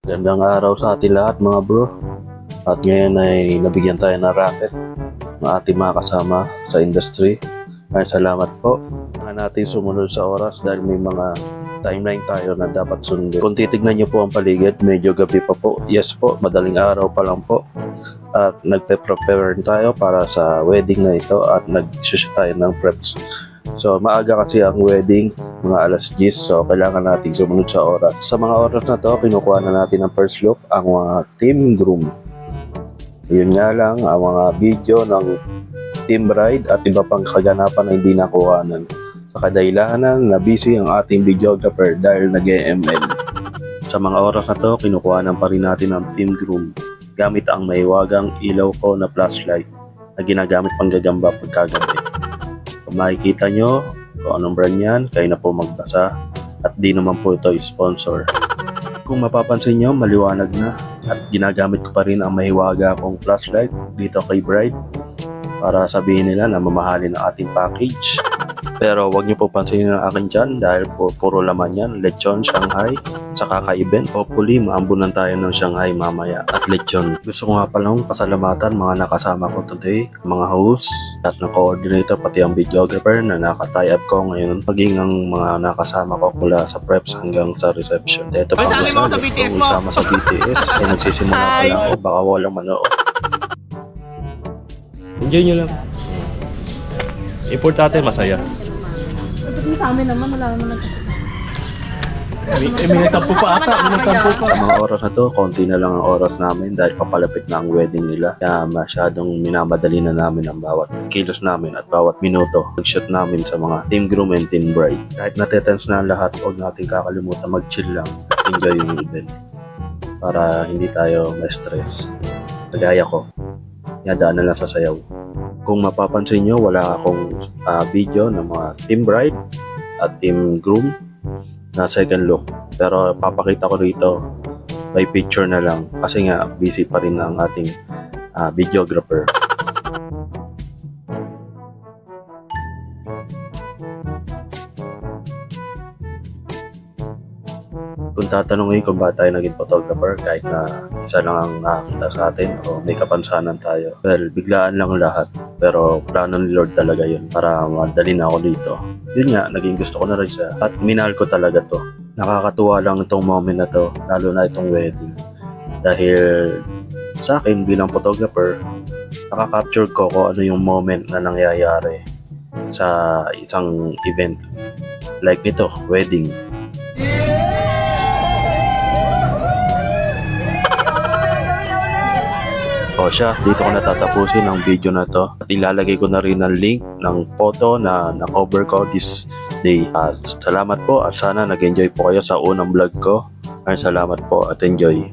Gandang araw sa ating lahat mga bro. At ngayon ay nabigyan tayo ng racket ng ating mga kasama sa industry. Ay salamat po. Kailangan natin sumunod sa oras dahil may mga timeline tayo na dapat sundin. Kung titignan niyo po ang paligid, medyo gabi pa po. Yes po, madaling araw pa lang po. At nagpe-prepare tayo para sa wedding na ito at nag-shoot tayo ng preps. So maaga kasi ang wedding, mga alas 10, so kailangan natin sumunod sa oras. Sa mga oras na to, kinukuha na natin ang first look ang mga team groom. Yun nga lang, ang mga video ng team bride at iba pang kaganapan na hindi nakuhanan. Sa kadahilanan na busy ang ating videographer dahil nag-ML. Sa mga oras na to, kinukuhanan pa rin natin ang team groom gamit ang maiwagang ilaw ko na flashlight na ginagamit pang gagamba pagkagabi. Kung makikita nyo kung anong brand yan, kayo na po magbasa at di naman po ito sponsor. Kung mapapansin nyo, maliwanag na at ginagamit ko pa rin ang mahiwaga akong flashlight dito kay bride para sabihin nila na mamahalin ang ating package. Pero wag nyo po pansinin ang akin dyan dahil puro laman yan, lechon, Shanghai, sa kaka-event. Hopefully, maambunan tayo ng Shanghai mamaya at lechon. Gusto ko nga palang pasalamatan mga nakasama ko today, mga host at ng coordinator pati ang videographer na naka-tie up ko ngayon. Maging ang mga nakasama ko mula sa preps hanggang sa reception. Ito pang isa, kung isama sa BTS, ay nagsisimula pa lang ako, baka walang manood. Enjoy nyo lang. Importante masaya. Pagdating sa amin naman, wala naman nagkakasama. May nagtampo pa ata. May nagtampo pa. Ang mga oras na to, konti na lang ang oras namin dahil papalapit na ang wedding nila. Kaya masyadong minamadali na namin ang bawat kilos namin at bawat minuto. Nag-shoot namin sa mga team groom and team bride. Kahit natetense na ang lahat, huwag natin kakalimutan mag-chill lang. Enjoy yung event. Para hindi tayo ma-stress. Kagaya ko, yadaan na lang sa sayaw. Kung mapapansin nyo, wala akong video ng mga team bride at team groom na second look. Pero papakita ko rito by picture na lang kasi nga busy pa rin ang ating videographer. Kung tatanungin kung ba tayo naging photographer kahit na isa lang ang nakakita sa atin o may kapansanan tayo. Well, biglaan lang lahat. Pero plano ni Lord talaga yun para madali na ako dito. Yun nga, naging gusto ko na rin siya at minahal ko talaga to. Nakakatuwa lang itong moment na to, lalo na itong wedding. Dahil sa akin bilang photographer, nakaka-capture ko kung ano yung moment na nangyayari sa isang event. Like nito, wedding. O siya, dito ko natatapusin ang video na to at ilalagay ko na rin ang link ng photo na na-cover ko this day. Salamat po at sana nag-enjoy po kayo sa unang vlog ko. Salamat po at enjoy.